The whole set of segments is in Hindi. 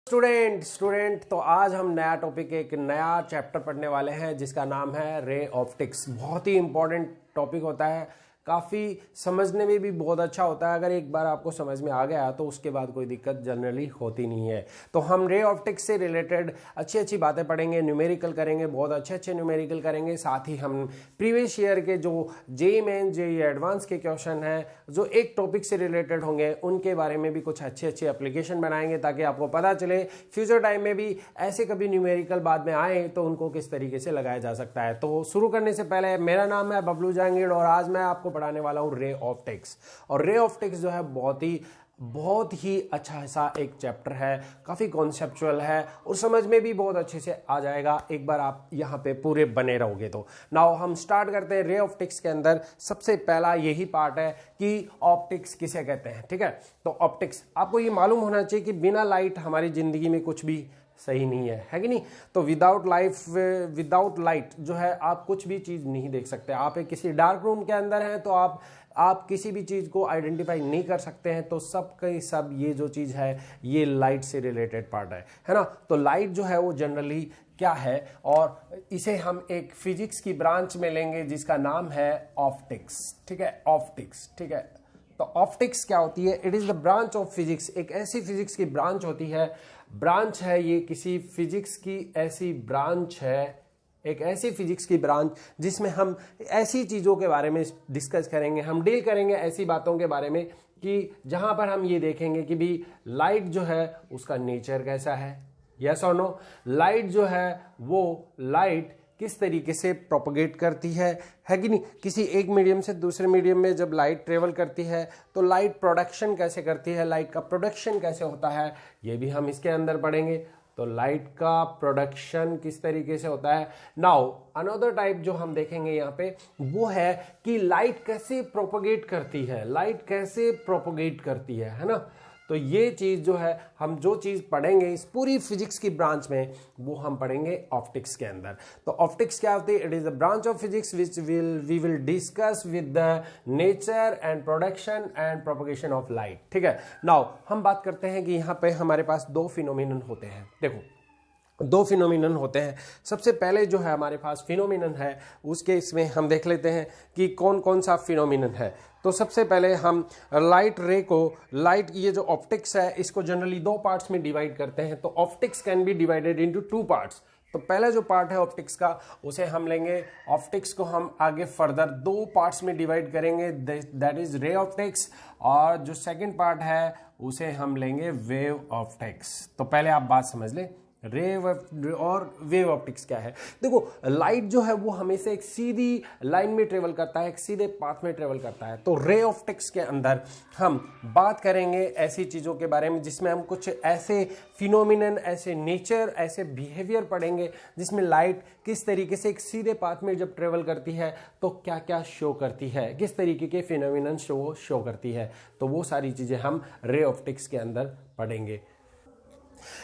स्टूडेंट तो आज हम नया टॉपिक एक नया चैप्टर पढ़ने वाले हैं जिसका नाम है रे ऑप्टिक्स। बहुत ही इंपॉर्टेंट टॉपिक होता है, काफ़ी समझने में भी बहुत अच्छा होता है। अगर एक बार आपको समझ में आ गया तो उसके बाद कोई दिक्कत जनरली होती नहीं है। तो हम रे ऑप्टिक्स से रिलेटेड अच्छी अच्छी बातें पढ़ेंगे, न्यूमेरिकल करेंगे, बहुत अच्छे न्यूमेरिकल करेंगे। साथ ही हम प्रीवियस ईयर के जो जेईई मेन जेईई एडवांस के क्वेश्चन हैं जो एक टॉपिक से रिलेटेड होंगे उनके बारे में भी कुछ अच्छे एप्लीकेशन बनाएंगे ताकि आपको पता चले फ्यूचर टाइम में भी ऐसे कभी न्यूमेरिकल बाद में आए तो उनको किस तरीके से लगाया जा सकता है। तो शुरू करने से पहले मेरा नाम है बबलू जहांगीर और आज मैं आपको पढ़ाने वाला हूं रे ऑप्टिक्स। और रे ऑप्टिक्स जो है बहुत ही अच्छा सा एक चैप्टर है, काफी कॉन्सेप्चुअल है और समझ में भी बहुत अच्छे से आ जाएगा एक बार आप यहां पे पूरे बने रहोगे तो। नाउ हम स्टार्ट करते हैं। रे ऑप्टिक्स के अंदर सबसे पहला यही पार्ट है कि ऑप्टिक्स किसे कहते हैं। ठीक है, तो ऑप्टिक्स आपको ये मालूम होना चाहिए कि बिना लाइट हमारी जिंदगी में कुछ भी सही नहीं है कि नहीं। तो विदाउट लाइट जो है आप कुछ भी चीज नहीं देख सकते। आप एक किसी डार्क रूम के अंदर हैं तो आप किसी भी चीज को आइडेंटिफाई नहीं कर सकते हैं। तो सब ये जो चीज है ये लाइट से रिलेटेड पार्ट है ना। तो लाइट जो है वो जनरली क्या है और इसे हम एक फिजिक्स की ब्रांच में लेंगे जिसका नाम है ऑप्टिक्स। ठीक है, ऑप्टिक्स। ठीक है, तो ऑप्टिक्स क्या होती है? It is the branch of physics. एक ऐसी फिजिक्स की ब्रांच होती है, ब्रांच है ये किसी फिजिक्स की ऐसी ब्रांच है, एक ऐसी फिजिक्स की ब्रांच जिसमें हम ऐसी चीजों के बारे में डिस्कस करेंगे, हम डील करेंगे ऐसी बातों के बारे में कि जहां पर हम ये देखेंगे कि भी लाइट जो है उसका नेचर कैसा है। यस और नो, लाइट जो है वो लाइट किस तरीके से प्रोपगेट करती है कि नहीं। किसी एक मीडियम से दूसरे मीडियम में जब लाइट ट्रेवल करती है तो लाइट प्रोडक्शन कैसे करती है, लाइट का प्रोडक्शन कैसे होता है, ये भी हम इसके अंदर पढ़ेंगे। तो लाइट का प्रोडक्शन किस तरीके से होता है। नाउ अनदर टाइप जो हम देखेंगे यहाँ पे वो है कि लाइट कैसे प्रोपगेट करती है, लाइट कैसे प्रोपगेट करती है ना। तो ये चीज जो है हम जो चीज पढ़ेंगे इस पूरी फिजिक्स की ब्रांच में वो हम पढ़ेंगे ऑप्टिक्स के अंदर। तो ऑप्टिक्स क्या होती है? It is the branch of physics which we will discuss with the nature and production and propagation of light. ठीक है, नाउ हम बात करते हैं कि यहाँ पे हमारे पास दो फिनोमिनन होते हैं। देखो, दो फिनोमिनन होते हैं। सबसे पहले जो है हमारे पास फिनोमिनन है उसके इसमें हम देख लेते हैं कि कौन कौन सा फिनोमिनन है। तो सबसे पहले हम लाइट रे को, लाइट ये जो ऑप्टिक्स है इसको जनरली दो पार्ट्स में डिवाइड करते हैं। तो optics can be divided into two parts. तो पहला जो पार्ट है ऑप्टिक्स का उसे हम लेंगे, ऑप्टिक्स को हम आगे फर्दर दो पार्ट्स में डिवाइड करेंगे, दैट इज रे ऑप्टिक्स। और जो सेकंड पार्ट है उसे हम लेंगे वेव ऑप्टिक्स। तो पहले आप बात समझ लें, रे और वेव ऑप्टिक्स क्या है। देखो, लाइट जो है वो हमेशा एक सीधी लाइन में ट्रेवल करता है, एक सीधे पाथ में ट्रेवल करता है। तो रे ऑप्टिक्स के अंदर हम बात करेंगे ऐसी चीजों के बारे में जिसमें हम कुछ ऐसे फिनोमिनन, ऐसे नेचर, ऐसे बिहेवियर पढ़ेंगे जिसमें लाइट किस तरीके से एक सीधे पाथ में जब ट्रेवल करती है तो क्या क्या शो करती है, किस तरीके के फिनोमिनन शो करती है। तो वो सारी चीजें हम रे ऑप्टिक्स के अंदर पढ़ेंगे।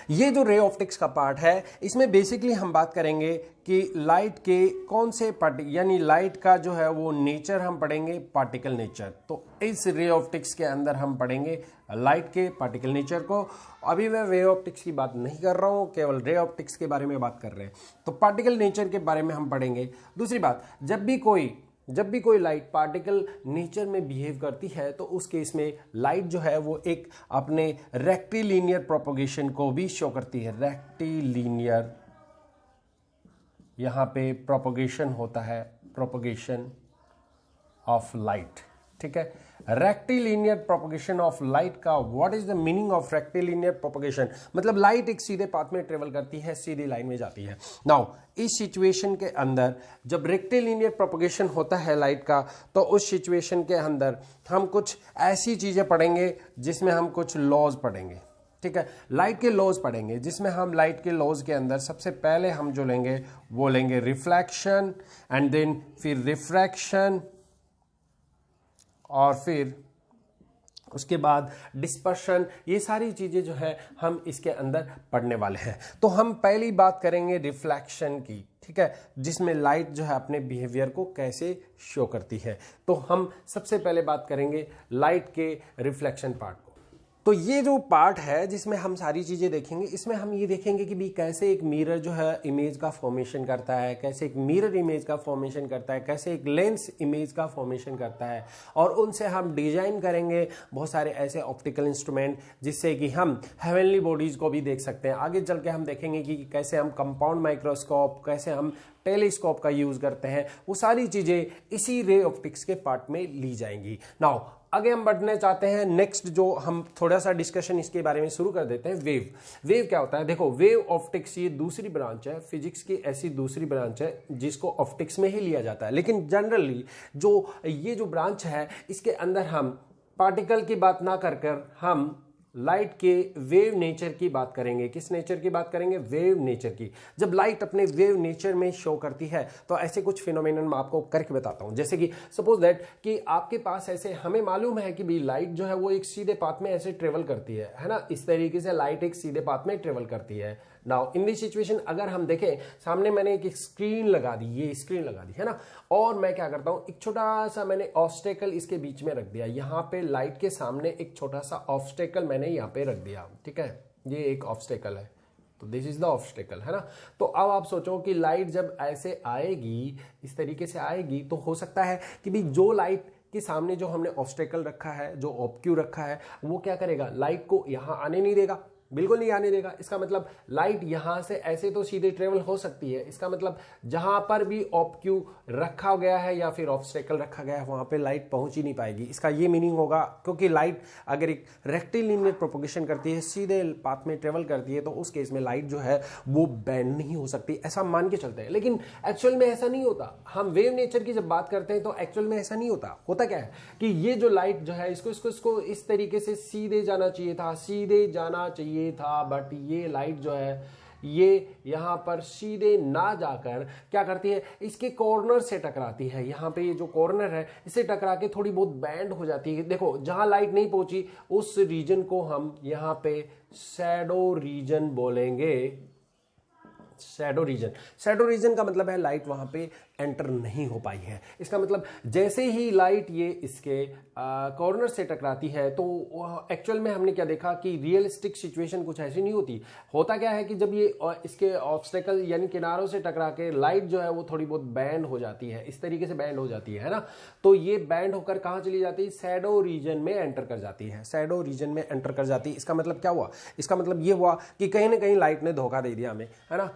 ये जो रे ऑप्टिक्स का पार्ट है इसमें बेसिकली हम बात करेंगे कि लाइट के कौन से यानी लाइट का जो है वो नेचर हम पढ़ेंगे, पार्टिकल नेचर। तो इस रे ऑप्टिक्स के अंदर हम पढ़ेंगे लाइट के पार्टिकल नेचर को। अभी मैं वेव ऑप्टिक्स की बात नहीं कर रहा हूं, केवल रे ऑप्टिक्स के बारे में बात कर रहे हैं। तो पार्टिकल नेचर के बारे में हम पढ़ेंगे। दूसरी बात, जब भी कोई लाइट पार्टिकल नेचर में बिहेव करती है तो उस केस में लाइट जो है वो एक अपने रेक्टिलिनियर प्रोपगेशन को भी शो करती है। रेक्टिलिनियर यहां पे प्रोपगेशन होता है, प्रोपगेशन ऑफ लाइट। ठीक है, रेक्टिलिनियर प्रोपगेशन ऑफ लाइट का what is the meaning of rectilinear propagation? मतलब लाइट एक सीधे पाथ में ट्रेवल करती है, सीधी लाइन में जाती है। नाउ इस सिचुएशन के अंदर जब रेक्टिलिनियर प्रोपगेशन होता है लाइट का तो उस सिचुएशन के अंदर हम कुछ ऐसी चीजें पढ़ेंगे जिसमें हम कुछ लॉज पढ़ेंगे। ठीक है, लाइट के लॉज पढ़ेंगे जिसमें हम लाइट के लॉज के अंदर सबसे पहले हम जो लेंगे वो लेंगे रिफ्लेक्शन एंड देन फिर रिफ्रैक्शन और फिर उसके बाद डिस्पर्शन। ये सारी चीजें जो है हम इसके अंदर पढ़ने वाले हैं। तो हम पहली बात करेंगे रिफ्लेक्शन की। ठीक है, जिसमें लाइट जो है अपने बिहेवियर को कैसे शो करती है। तो हम सबसे पहले बात करेंगे लाइट के रिफ्लेक्शन पार्ट को। तो ये जो पार्ट है जिसमें हम सारी चीज़ें देखेंगे, इसमें हम ये देखेंगे कि भी कैसे एक मिरर जो है इमेज का फॉर्मेशन करता है, कैसे एक मिरर इमेज का फॉर्मेशन करता है, कैसे एक लेंस इमेज का फॉर्मेशन करता है, और उनसे हम डिजाइन करेंगे बहुत सारे ऐसे ऑप्टिकल इंस्ट्रूमेंट जिससे कि हम हेवनली बॉडीज को भी देख सकते हैं। आगे चल के हम देखेंगे कि कैसे हम कंपाउंड माइक्रोस्कोप, कैसे हम टेलीस्कोप का यूज करते हैं, वो सारी चीजें इसी रे ऑप्टिक्स के पार्ट में ली जाएंगी। नाउ आगे हम बढ़ने चाहते हैं नेक्स्ट, जो हम थोड़ा सा डिस्कशन इसके बारे में शुरू कर देते हैं। वेव क्या होता है? देखो, वेव ऑप्टिक्स ये दूसरी ब्रांच है, फिजिक्स की ऐसी दूसरी ब्रांच है जिसको ऑप्टिक्स में ही लिया जाता है। लेकिन जनरली जो ये जो ब्रांच है इसके अंदर हम पार्टिकल की बात ना कर हम लाइट के वेव नेचर की बात करेंगे। किस नेचर की बात करेंगे? वेव नेचर की। जब लाइट अपने वेव नेचर में शो करती है तो ऐसे कुछ फिनोमेनन मैं आपको करके बताता हूं। जैसे कि सपोज दैट कि आपके पास ऐसे, हमें मालूम है कि भी लाइट जो है वो एक सीधे पाथ में ऐसे ट्रेवल करती है ना, इस तरीके से लाइट एक सीधे पाथ में ट्रेवल करती है। नाउ इन दिस सिचुएशन अगर हम देखें, सामने मैंने एक स्क्रीन लगा दी, ये स्क्रीन लगा दी है ना, और मैं क्या करता हूं, एक छोटा सा मैंने ऑब्स्टेकल इसके बीच में रख दिया। यहां पे लाइट के सामने एक छोटा सा ऑब्स्टेकल मैंने यहां पे रख दिया, ठीक है, ये एक ऑब्स्टेकल है, तो दिस इज द ऑब्स्टेकल, है ना। तो अब आप सोचो कि लाइट जब ऐसे आएगी, इस तरीके से आएगी, तो हो सकता है कि भी जो लाइट के सामने जो हमने ऑब्स्टेकल रखा है, जो ऑब्क्यू रखा है, वो क्या करेगा, लाइट को यहां आने नहीं देगा, बिल्कुल नहीं आने देगा। इसका मतलब लाइट यहां से ऐसे तो सीधे ट्रेवल हो सकती है, इसका मतलब जहां पर भी ऑब्क्यू रखा गया है या फिर ऑब्स्टेकल रखा गया है वहां पे लाइट पहुंच ही नहीं पाएगी। इसका ये मीनिंग होगा, क्योंकि लाइट अगर एक रेक्टिलिनियर प्रोपोगेशन करती है, सीधे पाथ में ट्रेवल करती है, तो उस केस में लाइट जो है वो बेंड नहीं हो सकती, ऐसा मान के चलते हैं। लेकिन एक्चुअल में ऐसा नहीं होता। हम वेव नेचर की जब बात करते हैं तो एक्चुअल में ऐसा नहीं होता। होता क्या है कि ये जो लाइट जो है इसको इस तरीके से सीधे जाना चाहिए था, बट ये लाइट जो है ये यहां पर सीधे ना जाकर क्या करती है, इसके कॉर्नर से टकराती है। यहां पे ये जो कॉर्नर है इससे टकरा के थोड़ी बहुत बैंड हो जाती है। देखो, जहां लाइट नहीं पहुंची उस रीजन को हम यहां पे शैडो रीजन बोलेंगे। शैडो रीजन का मतलब है लाइट वहां पे एंटर नहीं हो पाई है। इसका मतलब जैसे ही लाइट ये इसके कॉर्नर से टकराती है, तो एक्चुअल में हमने क्या देखा कि रियलिस्टिक सिचुएशन कुछ ऐसी नहीं होती। होता क्या है कि जब ये इसके ऑब्स्टेकल यानी किनारों से टकरा के लाइट जो है वो थोड़ी बहुत बैंड हो जाती है, इस तरीके से बैंड हो जाती है ना, तो ये बैंड होकर कहां चली जाती है, शैडो रीजन में एंटर कर जाती है। शैडो रीजन में एंटर कर जाती है। इसका मतलब क्या हुआ? इसका मतलब ये हुआ कि कहीं ना कहीं लाइट ने धोखा दे दिया हमें, है ना।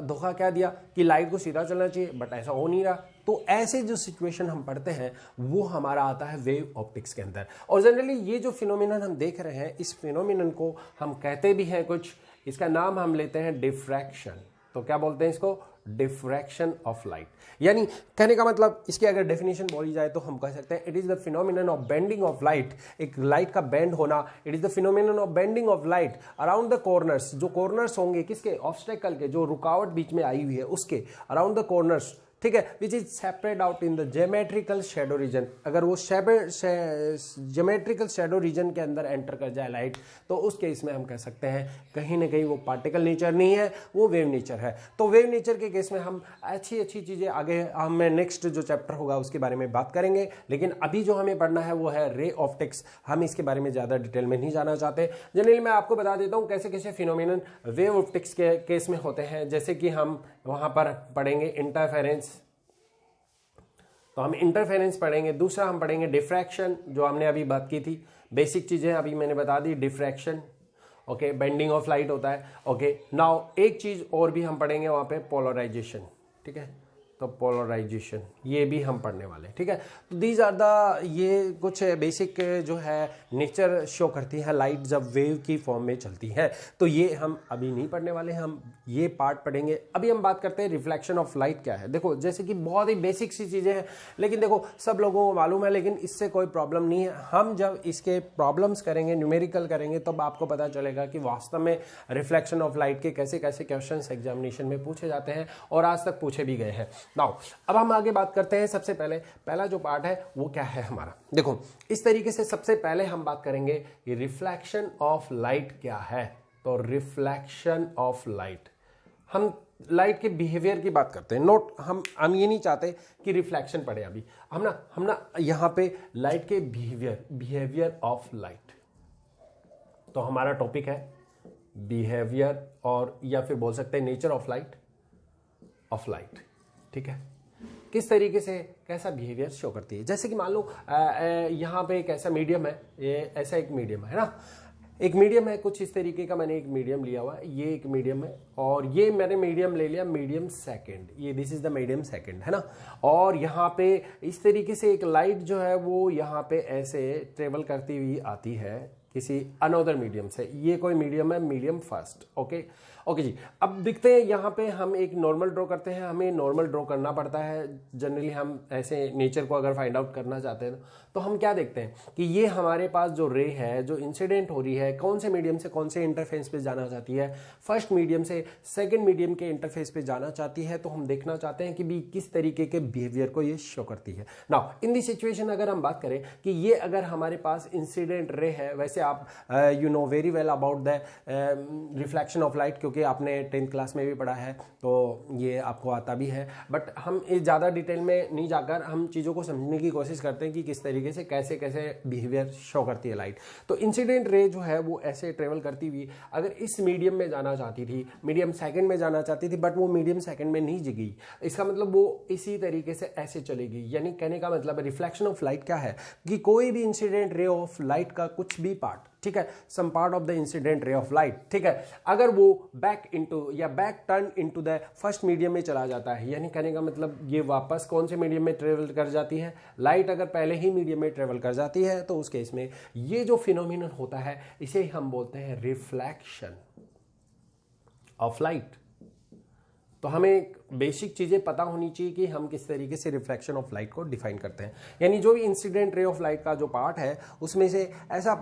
धोखा क्या दिया कि लाइट को सीधा चलना चाहिए, बट ऐसा हो नहीं रहा। तो ऐसे जो सिचुएशन हम पढ़ते हैं वो हमारा आता है वेव ऑप्टिक्स के अंदर। और जनरली ये जो फिनोमिनन हम देख रहे हैं, इस फिनोमिनन को हम कहते भी हैं कुछ, इसका नाम हम लेते हैं डिफ्रैक्शन। तो क्या बोलते हैं इसको? Diffraction of light. यानी कहने का मतलब, इसकी अगर डेफिनेशन बोली जाए तो हम कह सकते हैं it is the phenomenon of bending of light. एक लाइट का बेंड होना, it is the phenomenon of bending of light around the corners. जो कॉर्नर्स होंगे किसके? ऑब्स्टेकल के, जो रुकावट बीच में आई हुई है उसके अराउंड द कॉर्नर्स, ठीक है, which is separate out in the geometrical shadow reason. अगर वो ज्योमेट्रिकल शैडो रीजन के अंदर एंटर कर जाए लाइट, तो उस केस में हम कह सकते हैं कहीं ना कहीं वो पार्टिकल नेचर नहीं है, वो वेव नेचर है। तो वेव नेचर के केस में हम अच्छी चीजें आगे हमें नेक्स्ट जो चैप्टर होगा उसके बारे में बात करेंगे। लेकिन अभी जो हमें पढ़ना है वो है रे ऑप्टिक्स। हम इसके बारे में ज्यादा डिटेल में नहीं जाना चाहते। जनरली मैं आपको बता देता हूं कैसे कैसे फिनोमिनन वेव ऑप्टिक्स के केस में होते हैं। जैसे कि हम वहां पर पढ़ेंगे इंटरफेरेंस, तो हम इंटरफेरेंस पढ़ेंगे। दूसरा हम पढ़ेंगे डिफ्रैक्शन, जो हमने अभी बात की थी। बेसिक चीजें अभी मैंने बता दी, diffraction, okay, bending of light होता है, ओके। नाउ एक चीज और भी हम पढ़ेंगे वहां पे, पोलराइजेशन, ठीक है। तो पोलराइजेशन ये भी हम पढ़ने वाले, ठीक है। तो दीज आर द, ये कुछ बेसिक जो है नेचर शो करती है लाइट जब वेव की फॉर्म में चलती है। तो ये हम अभी नहीं पढ़ने वाले, हम ये पार्ट पढ़ेंगे। अभी हम बात करते हैं रिफ्लेक्शन ऑफ लाइट क्या है। देखो, जैसे कि बहुत ही बेसिक सी चीजें हैं, लेकिन देखो सब लोगों को मालूम है, लेकिन इससे कोई प्रॉब्लम नहीं है। हम जब इसके प्रॉब्लम्स करेंगे, न्यूमेरिकल करेंगे, तब आपको पता चलेगा कि वास्तव में रिफ्लेक्शन ऑफ लाइट के कैसे कैसे क्वेश्चंस एग्जामिनेशन में पूछे जाते हैं और आज तक पूछे भी गए हैं। नाउ अब हम आगे बात करते हैं। सबसे पहले पहला जो पार्ट है वो क्या है हमारा, देखो इस तरीके से सबसे पहले हम बात करेंगे कि रिफ्लेक्शन ऑफ लाइट क्या है। तो रिफ्लेक्शन ऑफ लाइट, हम लाइट के बिहेवियर की बात करते हैं। नोट, हम ये नहीं चाहते कि रिफ्लेक्शन पढ़े अभी, हम ना यहां पे लाइट के बिहेवियर ऑफ लाइट, तो हमारा टॉपिक है बिहेवियर और या फिर बोल सकते हैं नेचर ऑफ लाइट। ठीक है, किस तरीके से कैसा बिहेवियर शो करती है। जैसे कि मान लो यहाँ पे एक ऐसा मीडियम है, ये ऐसा एक मीडियम है ना, एक मीडियम है कुछ इस तरीके का। मैंने एक मीडियम लिया हुआ है, ये एक मीडियम है और ये मैंने मीडियम ले लिया मीडियम सेकंड, ये this is the medium second है ना। और यहाँ पे इस तरीके से एक लाइट जो है वो यहाँ पे ऐसे ट्रेवल करती हुई आती है किसी अनदर मीडियम से। ये कोई मीडियम है, मीडियम फर्स्ट। ओके जी, अब दिखते हैं यहाँ पे हम एक नॉर्मल ड्रॉ करते हैं। हमें नॉर्मल ड्रॉ करना पड़ता है जनरली, हम ऐसे नेचर को अगर फाइंड आउट करना चाहते हैं तो हम क्या देखते हैं कि ये हमारे पास जो रे है जो इंसिडेंट हो रही है कौन से मीडियम से कौन से इंटरफेस पे जाना चाहती है, फर्स्ट मीडियम से सेकंड मीडियम के इंटरफेस पे जाना चाहती है। तो हम देखना चाहते हैं कि भी किस तरीके के बिहेवियर को ये शो करती है। नाउ इन दिस सिचुएशन अगर हम बात करें कि ये अगर हमारे पास इंसिडेंट रे है, वैसे आप you know very well about the reflection of light, क्योंकि आपने 10th क्लास में भी पढ़ा है तो ये आपको आता भी है। बट हम इस ज़्यादा डिटेल में नहीं जाकर हम चीज़ों को समझने की कोशिश करते हैं कि किस तरीके से कैसे कैसे बिहेवियर शो करती है लाइट। तो इंसिडेंट रे जो है वो ऐसे ट्रेवल करती हुई अगर इस मीडियम में जाना चाहती थी, मीडियम सेकंड में जाना चाहती थी, बट वो मीडियम सेकंड में नहीं गई, इसका मतलब वो इसी तरीके से ऐसे चलेगी। यानी कहने का मतलब रिफ्लेक्शन ऑफ लाइट क्या है कि कोई भी इंसिडेंट रे ऑफ लाइट का कुछ भी पार्ट, ठीक है, some part of the incident ray of light, ठीक है, अगर वो बैक इनटू या back turn into the first medium में चला जाता है, यानी कहने का मतलब ये वापस कौन से मीडियम में ट्रेवल कर जाती है, लाइट अगर पहले ही मीडियम में ट्रेवल कर जाती है तो उस केस में ये जो फिनोमिनन होता है इसे हम बोलते हैं रिफ्लेक्शन ऑफ लाइट। तो हमें बेसिक चीजें पता होनी चाहिए कि हम किस तरीके से रिफ्लेक्शन ऑफ लाइट को डिफाइन करते हैं। यानी जो भी इंसिडेंट रे ऑफ लाइट का जो पार्ट है उसमें से ऐसा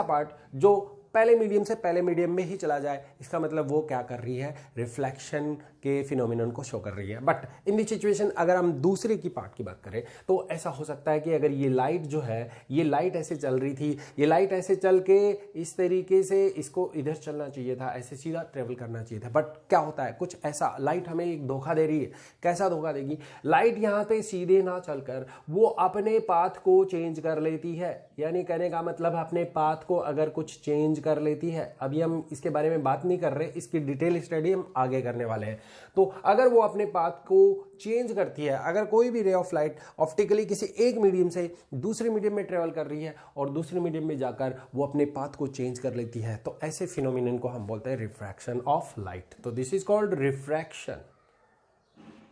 पार्ट जो पहले मीडियम से पहले मीडियम में ही चला जाए, इसका मतलब वो क्या कर रही है, रिफ्लेक्शन के फिनोमिनन को शो कर रही है। बट इन दी सिचुएशन अगर हम दूसरे की पार्ट की बात करें तो ऐसा हो सकता है कि अगर ये लाइट जो है, ये लाइट ऐसे चल रही थी, ये लाइट ऐसे चल के इस तरीके से इसको इधर चलना चाहिए था, ऐसे सीधा ट्रेवल करना चाहिए था। बट क्या होता है, कुछ ऐसा लाइट हमें एक धोखा दे रही है। कैसा धोखा देगी, लाइट यहाँ पे सीधे ना चलकर वो अपने पाथ को चेंज कर लेती है। यानी कहने का मतलब अपने पाथ को अगर कुछ चेंज कर लेती है, अभी हम इसके बारे में बात नहीं कर रहे, इसकी डिटेल स्टडी हम आगे करने वाले हैं। तो अगर वो अपने पाथ को चेंज करती है, अगर कोई भी रे ऑफ लाइट ऑप्टिकली किसी एक मीडियम से दूसरे मीडियम में ट्रेवल कर रही है और दूसरे मीडियम में जाकर वो अपने पाथ को चेंज कर लेती है, तो ऐसे फिनोमिनन को हम बोलते हैं रिफ्रैक्शन ऑफ लाइट। तो this is called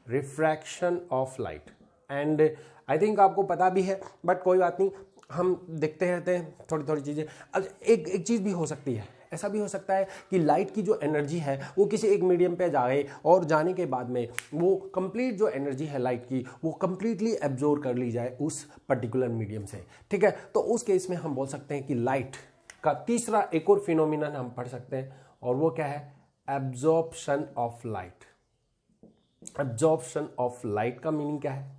refraction of light. And I think आपको पता भी है, बट कोई बात नहीं, हम देखते रहते हैं थोड़ी थोड़ी चीज़ें। अब एक चीज़ भी हो सकती है, ऐसा भी हो सकता है कि लाइट की जो एनर्जी है वो किसी एक मीडियम पे जाए और जाने के बाद में वो कंप्लीट जो एनर्जी है लाइट की वो कंप्लीटली एब्जॉर्ब कर ली जाए उस पर्टिकुलर मीडियम से। ठीक है, तो उस केस में हम बोल सकते हैं कि लाइट का तीसरा एक और फिनोमिनन हम पढ़ सकते हैं और वो क्या है, absorption of light. Absorption of light का मीनिंग क्या है,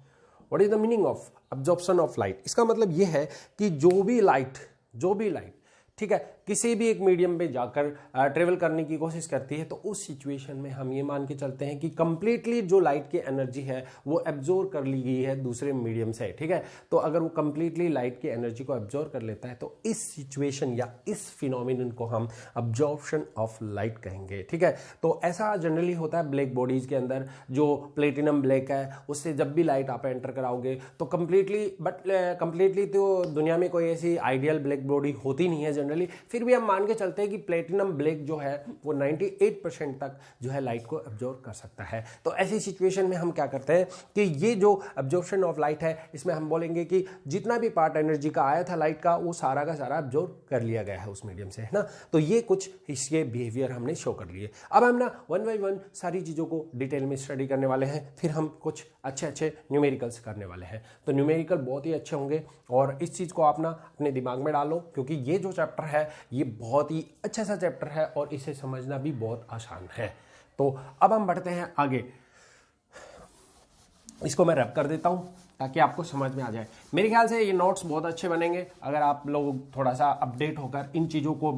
what is the meaning of absorption of light? इसका मतलब ये है कि जो भी लाइट ठीक है किसी भी एक मीडियम पे जाकर ट्रेवल करने की कोशिश करती है, तो उस सिचुएशन में हम ये मान के चलते हैं कि कंप्लीटली जो लाइट की एनर्जी है वो एब्जॉर्ब कर ली गई है दूसरे मीडियम से। ठीक है, तो अगर वो कंप्लीटली लाइट की एनर्जी को एब्जॉर्ब कर लेता है तो इस सिचुएशन या इस फिनोमिनन को हम एब्जॉर्प्शन ऑफ लाइट कहेंगे। ठीक है, तो ऐसा जनरली होता है ब्लैक बॉडीज के अंदर। जो प्लेटिनम ब्लैक है उससे जब भी लाइट आप एंटर कराओगे तो कंप्लीटली तो दुनिया में कोई ऐसी आइडियल ब्लैक बॉडी होती नहीं है जनरली, फिर भी हम मान के चलते हैं कि प्लेटिनम ब्लैक जो है वो 98% तक जो है लाइट को एब्जॉर्ब कर सकता है। तो ऐसी सिचुएशन में हम क्या करते हैं कि ये जो एब्जॉर्प्शन ऑफ लाइट है इसमें हम बोलेंगे कि जितना भी पार्ट एनर्जी का आया था लाइट का वो सारा का सारा एब्जॉर्ब कर लिया गया है उस मीडियम से, है ना। तो ये कुछ इसके बिहेवियर हमने शो कर लिए। अब हम ना वन बाई वन सारी चीज़ों को डिटेल में स्टडी करने वाले हैं, फिर हम कुछ अच्छे न्यूमेरिकल्स करने वाले हैं। तो न्यूमेरिकल बहुत ही अच्छे होंगे और इस चीज़ को आप ना अपने दिमाग में डालो, क्योंकि ये जो चैप्टर है ये बहुत ही अच्छा सा चैप्टर है और इसे समझना भी बहुत आसान है। तो अब हम बढ़ते हैं आगे, इसको मैं रैप कर देता हूं ताकि आपको समझ में आ जाए। मेरे ख्याल से ये नोट्स बहुत अच्छे बनेंगे अगर आप लोग थोड़ा सा अपडेट होकर इन चीज़ों को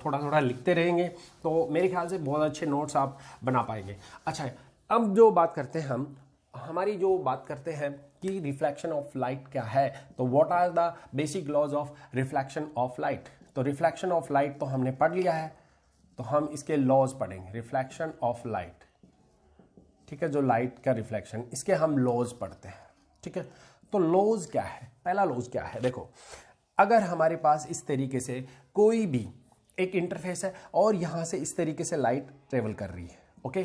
थोड़ा थोड़ा लिखते रहेंगे, तो मेरे ख्याल से बहुत अच्छे नोट्स आप बना पाएंगे। अच्छा, अब जो बात करते हैं हमारी जो बात करते हैं कि रिफ्लेक्शन ऑफ लाइट क्या है, तो what are the basic laws of reflection of light. तो रिफ्लेक्शन ऑफ लाइट तो हमने पढ़ लिया है, तो हम इसके लॉज पढ़ेंगे। रिफ्लेक्शन ऑफ लाइट, ठीक है, जो लाइट का रिफ्लेक्शन, इसके हम लॉज पढ़ते हैं, ठीक है। तो लॉज क्या है, पहला लॉज क्या है, देखो अगर हमारे पास इस तरीके से कोई भी एक इंटरफेस है और यहां से इस तरीके से लाइट ट्रेवल कर रही है, ओके,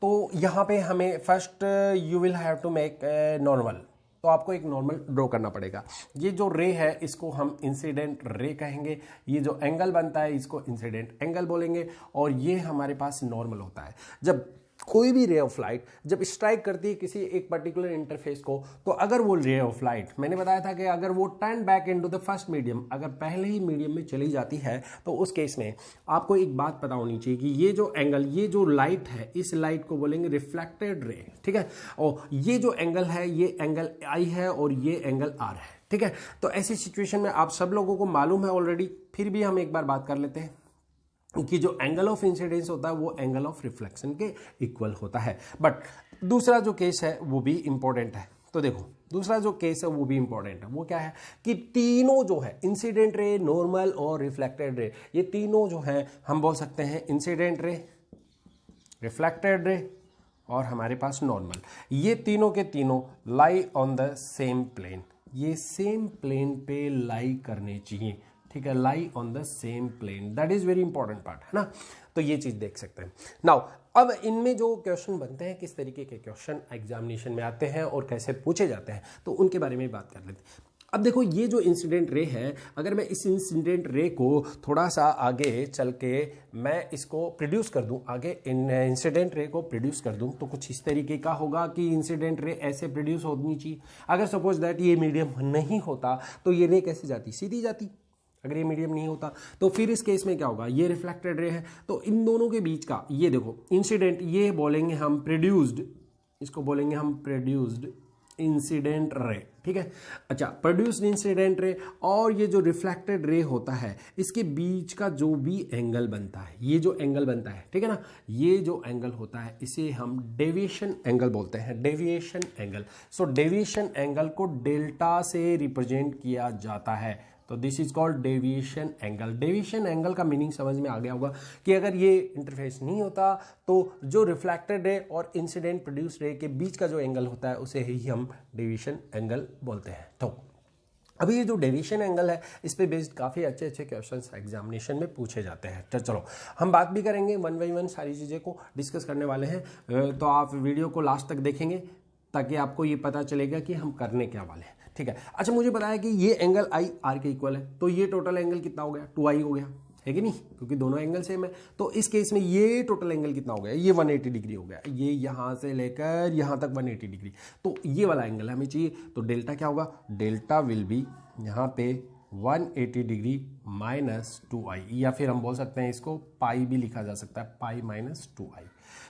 तो यहां पे हमें first you will have to make normal, तो आपको एक नॉर्मल ड्रॉ करना पड़ेगा। ये जो रे है इसको हम इंसिडेंट रे कहेंगे, ये जो एंगल बनता है इसको इंसिडेंट एंगल बोलेंगे, और ये हमारे पास नॉर्मल होता है। जब कोई भी रे ऑफ लाइट जब स्ट्राइक करती है किसी एक पर्टिकुलर इंटरफेस को, तो अगर वो रे ऑफ लाइट, मैंने बताया था कि अगर वो turn back into the first medium, अगर पहले ही मीडियम में चली जाती है, तो उस केस में आपको एक बात पता होनी चाहिए कि ये जो एंगल, ये जो लाइट है, इस लाइट को बोलेंगे रिफ्लेक्टेड रे, ठीक है। और ये जो एंगल है ये एंगल आई है और ये एंगल आर है, ठीक है। तो ऐसी सिचुएशन में आप सब लोगों को मालूम है ऑलरेडी, फिर भी हम एक बार बात कर लेते हैं कि जो एंगल ऑफ इंसिडेंस होता है वो एंगल ऑफ रिफ्लेक्शन के इक्वल होता है। बट दूसरा जो केस है वो भी इंपॉर्टेंट है। तो देखो दूसरा जो केस है वो भी इंपॉर्टेंट है, वो क्या है कि तीनों जो है इंसिडेंट रे, नॉर्मल और रिफ्लेक्टेड रे, ये तीनों जो है हम बोल सकते हैं इंसिडेंट रे, रिफ्लेक्टेड रे और हमारे पास नॉर्मल, ये तीनों के तीनों lie on the same plane, ये सेम प्लेन पे लाई करने चाहिए, ठीक है, lie on the same plane, that is very important part, है ना। तो ये चीज देख सकते हैं। नाउ अब इनमें जो क्वेश्चन बनते हैं, किस तरीके के क्वेश्चन एग्जामिनेशन में आते हैं और कैसे पूछे जाते हैं, तो उनके बारे में बात कर लेते हैं। अब देखो ये जो इंसिडेंट रे है, अगर मैं इस इंसिडेंट रे को थोड़ा सा आगे चल के मैं इसको प्रोड्यूस कर दूं, आगे इन इंसिडेंट रे को प्रोड्यूस कर दूं, तो कुछ इस तरीके का होगा कि इंसिडेंट रे ऐसे प्रोड्यूस होनी चाहिए। अगर सपोज दैट ये मीडियम नहीं होता तो ये रे कैसे जाती, सीधी जाती। अगर ये मीडियम नहीं होता तो फिर इस केस में क्या होगा, ये रिफ्लेक्टेड रे है, तो इन दोनों के बीच का ये देखो इंसिडेंट, ये बोलेंगे हम प्रोड्यूस्ड, इसको बोलेंगे हम प्रोड्यूस्ड इंसिडेंट रे, ठीक है। अच्छा, प्रोड्यूस्ड इंसिडेंट रे और ये जो रिफ्लेक्टेड रे होता है, इसके बीच का जो भी एंगल बनता है, ये जो एंगल बनता है, ठीक है ना, ये जो एंगल होता है इसे हम डेविएशन एंगल बोलते हैं, डेविएशन एंगल। सो डेविएशन एंगल को डेल्टा से रिप्रेजेंट किया जाता है, तो this is called deviation angle. Deviation angle का मीनिंग समझ में आ गया होगा कि अगर ये इंटरफेस नहीं होता तो जो रिफ्लेक्टेड रे और इंसिडेंट प्रोड्यूस्ड रे के बीच का जो एंगल होता है उसे ही हम डेविएशन एंगल बोलते हैं। तो अभी ये जो डेविएशन एंगल है इस पे बेस्ड काफ़ी अच्छे अच्छे क्वेश्चंस एग्जामिनेशन में पूछे जाते हैं। तो चलो हम बात भी करेंगे, वन बाई वन सारी चीज़ें को डिस्कस करने वाले हैं, तो आप वीडियो को लास्ट तक देखेंगे ताकि आपको ये पता चलेगा कि हम करने क्या वाले हैं, ठीक है। अच्छा, मुझे बताया कि ये एंगल आई आर के इक्वल है, तो ये टोटल एंगल कितना हो गया, 2i हो गया, है कि नहीं, क्योंकि दोनों एंगल सेम है। तो इस केस में ये टोटल एंगल कितना हो गया, ये 180 डिग्री हो गया, ये यहां से लेकर यहां तक 180 डिग्री, तो ये वाला एंगल हमें चाहिए। तो डेल्टा क्या होगा, डेल्टा विल बी यहाँ पे 180 डिग्री माइनस 2i, या फिर हम बोल सकते हैं इसको पाई भी लिखा जा सकता है, पाई माइनस 2i,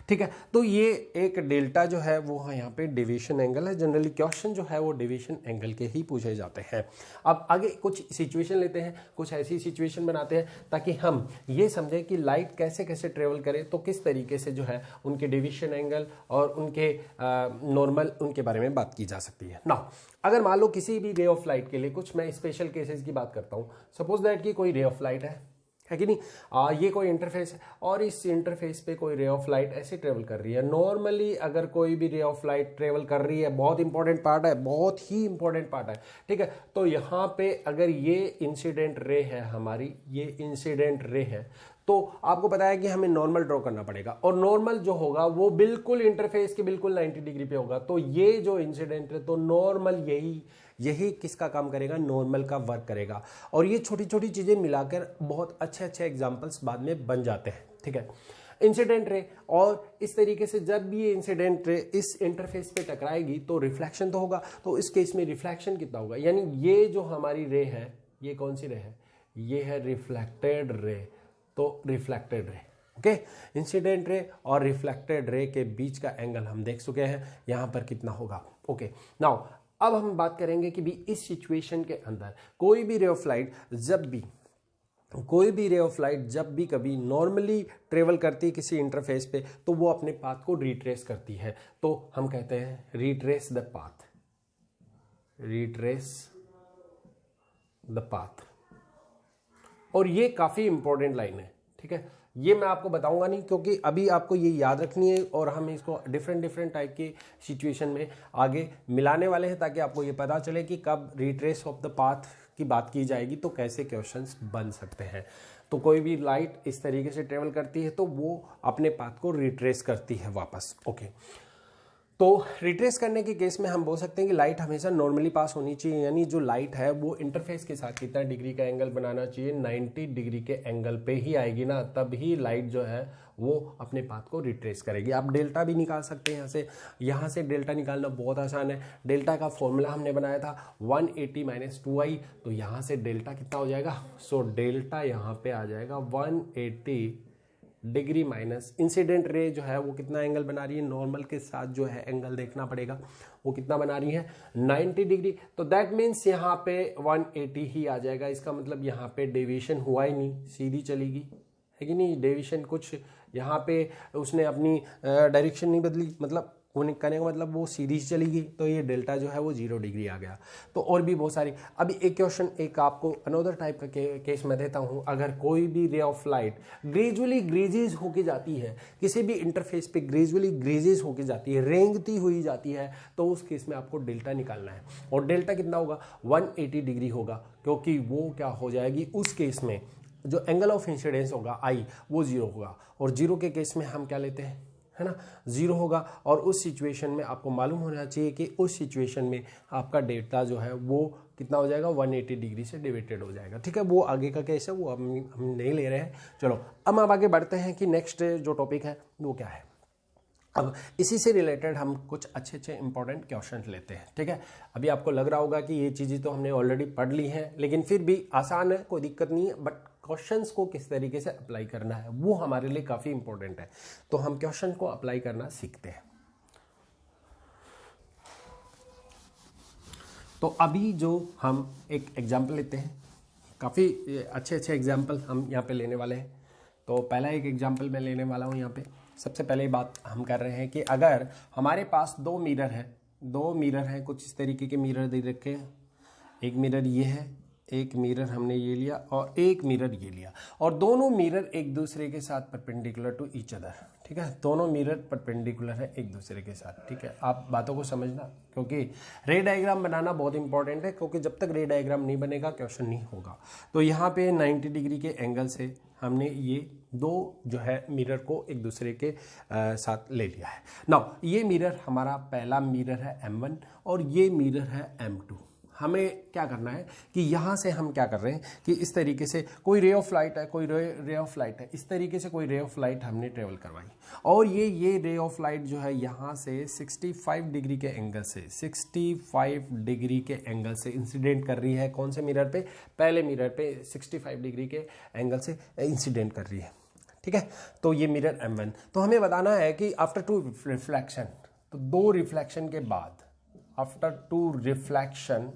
ठीक है। तो ये एक डेल्टा जो है वो यहाँ पे डेविएशन एंगल है। जनरली क्वेश्चन जो है वो डेविएशन एंगल के ही पूछे जाते हैं। अब आगे कुछ सिचुएशन लेते हैं, कुछ ऐसी सिचुएशन बनाते हैं ताकि हम ये समझें कि लाइट कैसे कैसे ट्रेवल करे, तो किस तरीके से जो है उनके डेविएशन एंगल और उनके नॉर्मल, उनके बारे में बात की जा सकती है ना। अगर मान लो किसी भी रे ऑफ लाइट के लिए कुछ मैं स्पेशल केसेस की बात करता हूँ, सपोज दैट कि कोई रे ऑफ लाइट है कि नहीं, ये कोई इंटरफेस है और इस इंटरफेस पे कोई रे ऑफ लाइट ऐसे ट्रेवल कर रही है। नॉर्मली अगर कोई भी रे ऑफ लाइट ट्रेवल कर रही है, बहुत इंपॉर्टेंट पार्ट है, बहुत ही इंपॉर्टेंट पार्ट है, ठीक है। तो यहाँ पे अगर ये इंसिडेंट रे है हमारी, ये इंसिडेंट रे है, तो आपको पता है कि हमें नॉर्मल ड्रॉ करना पड़ेगा, और नॉर्मल जो होगा वो बिल्कुल इंटरफेस के बिल्कुल 90 डिग्री पे होगा। तो ये जो इंसिडेंट है, तो नॉर्मल यही किसका काम करेगा, नॉर्मल का वर्क करेगा। और ये छोटी छोटी चीजें मिलाकर बहुत अच्छे अच्छे एग्जांपल्स बाद में बन जाते हैं, ठीक है। इंसिडेंट रे, और इस तरीके से जब भी ये इंसिडेंट रे इस इंटरफेस पे टकराएगी तो रिफ्लेक्शन तो होगा, तो इस केस में रिफ्लेक्शन कितना होगा, यानी ये जो हमारी रे है, ये कौन सी रे है, ये है रिफ्लेक्टेड रे, तो reflected ray, okay. Incident ray और रिफ्लेक्टेड रे के बीच का एंगल हम देख चुके हैं, यहां पर कितना होगा, ओके। नाउ अब हम बात करेंगे कि भी इस सिचुएशन के अंदर कोई भी रे ऑफ लाइट जब भी कभी नॉर्मली ट्रेवल करती है किसी इंटरफेस पे, तो वो अपने पाथ को रिट्रेस करती है, तो हम कहते हैं retrace the path, retrace the path, और ये काफ़ी इंपॉर्टेंट लाइन है, ठीक है। ये मैं आपको बताऊंगा नहीं, क्योंकि अभी आपको ये याद रखनी है और हम इसको डिफरेंट टाइप के सिचुएशन में आगे मिलाने वाले हैं, ताकि आपको ये पता चले कि कब रिट्रेस ऑफ द पाथ की बात की जाएगी तो कैसे क्वेश्चंस बन सकते हैं। तो कोई भी लाइट इस तरीके से ट्रेवल करती है तो वो अपने पाथ को रिट्रेस करती है वापस। ओके, तो रिट्रेस करने के केस में हम बोल सकते हैं कि लाइट हमेशा नॉर्मली पास होनी चाहिए, यानी जो लाइट है वो इंटरफेस के साथ कितना डिग्री का एंगल बनाना चाहिए, 90 डिग्री के एंगल पे ही आएगी ना, तब ही लाइट जो है वो अपने पाथ को रिट्रेस करेगी। आप डेल्टा भी निकाल सकते हैं यहाँ से डेल्टा निकालना बहुत आसान है। डेल्टा का फॉर्मूला हमने बनाया था 180 - 2i, तो यहाँ से डेल्टा कितना हो जाएगा, सो डेल्टा यहाँ पे आ जाएगा 180 डिग्री माइनस इंसिडेंट रे जो है वो कितना एंगल बना रही है, नॉर्मल के साथ जो है एंगल देखना पड़ेगा वो कितना बना रही है, 90 डिग्री। तो दैट मीन्स यहाँ पे 180 ही आ जाएगा। इसका मतलब यहाँ पे डेविएशन हुआ ही नहीं, सीधी चलेगी, है कि नहीं। डेविएशन कुछ यहाँ पे उसने अपनी डायरेक्शन नहीं बदली, मतलब करने का मतलब वो सीधी चली गई, तो ये डेल्टा जो है वो 0 डिग्री आ गया। तो और भी बहुत सारी, अभी एक क्वेश्चन एक आपको अनदर टाइप का केस मैं देता हूँ। अगर कोई भी रे ऑफ लाइट ग्रेजुअली ग्रेजेस होके जाती है, किसी भी इंटरफेस पे ग्रेजुअली ग्रेजेस होके जाती है, रेंगती हुई जाती है, तो उस केस में आपको डेल्टा निकालना है। और डेल्टा कितना होगा, 180 डिग्री होगा, क्योंकि वो क्या हो जाएगी उस केस में जो एंगल ऑफ इंसिडेंस होगा आई वो 0 होगा। और 0 के केस में हम क्या लेते हैं, है ना, 0 होगा। और उस सिचुएशन में आपको मालूम होना चाहिए कि उस सिचुएशन में आपका डेल्टा जो है वो कितना हो जाएगा, 180 डिग्री से डिवाइडेड हो जाएगा, ठीक है। वो आगे का केस है, वो हम नहीं ले रहे हैं। चलो अब हम आगे बढ़ते हैं कि नेक्स्ट जो टॉपिक है वो क्या है। अब इसी से रिलेटेड हम कुछ अच्छे इंपॉर्टेंट क्वेश्चन लेते हैं, ठीक है। अभी आपको लग रहा होगा कि ये चीज़ें तो हमने ऑलरेडी पढ़ ली हैं, लेकिन फिर भी आसान है, कोई दिक्कत नहीं है, बट क्वेश्चंस को किस तरीके से अप्लाई करना है वो हमारे लिए काफ़ी इंपॉर्टेंट है। तो हम क्वेश्चन को अप्लाई करना सीखते हैं। तो अभी जो हम एक एग्जाम्पल लेते हैं, काफ़ी अच्छे एग्जाम्पल हम यहाँ पे लेने वाले हैं। तो पहला एक एग्जाम्पल मैं लेने वाला हूँ यहाँ पे। सबसे पहले बात हम कर रहे हैं कि अगर हमारे पास दो मिरर है, कुछ इस तरीके के मिरर दे रखे हैं। एक मिरर ये है, एक मिरर हमने ये लिया और एक मिरर ये लिया, और दोनों मिरर एक दूसरे के साथ परपेंडिकुलर टू ईच अदर, ठीक है। दोनों मिरर परपेंडिकुलर है एक दूसरे के साथ, ठीक है। आप बातों को समझना, क्योंकि रे डायग्राम बनाना बहुत इंपॉर्टेंट है, क्योंकि जब तक रे डायग्राम नहीं बनेगा क्वेश्चन नहीं होगा। तो यहाँ पे 90 डिग्री के एंगल से हमने ये दो जो है मिरर को एक दूसरे के साथ ले लिया है। नाउ ये मिरर हमारा पहला मिरर है M1 और ये मिरर है M2। हमें क्या करना है कि यहाँ से हम क्या कर रहे हैं कि इस तरीके से कोई रे ऑफ लाइट है, इस तरीके से कोई रे ऑफ लाइट हमने ट्रेवल करवाई, और ये रे ऑफ लाइट जो है यहाँ से 65 डिग्री के एंगल से 65 डिग्री के एंगल से इंसिडेंट कर रही है। कौन से मिरर पे, पहले मिरर पे 65 डिग्री के एंगल से इंसिडेंट कर रही है, ठीक है। तो ये मिरर M1। तो हमें बताना है कि आफ्टर 2 रिफ्लेक्शन, तो 2 रिफ्लेक्शन के बाद, after 2 reflection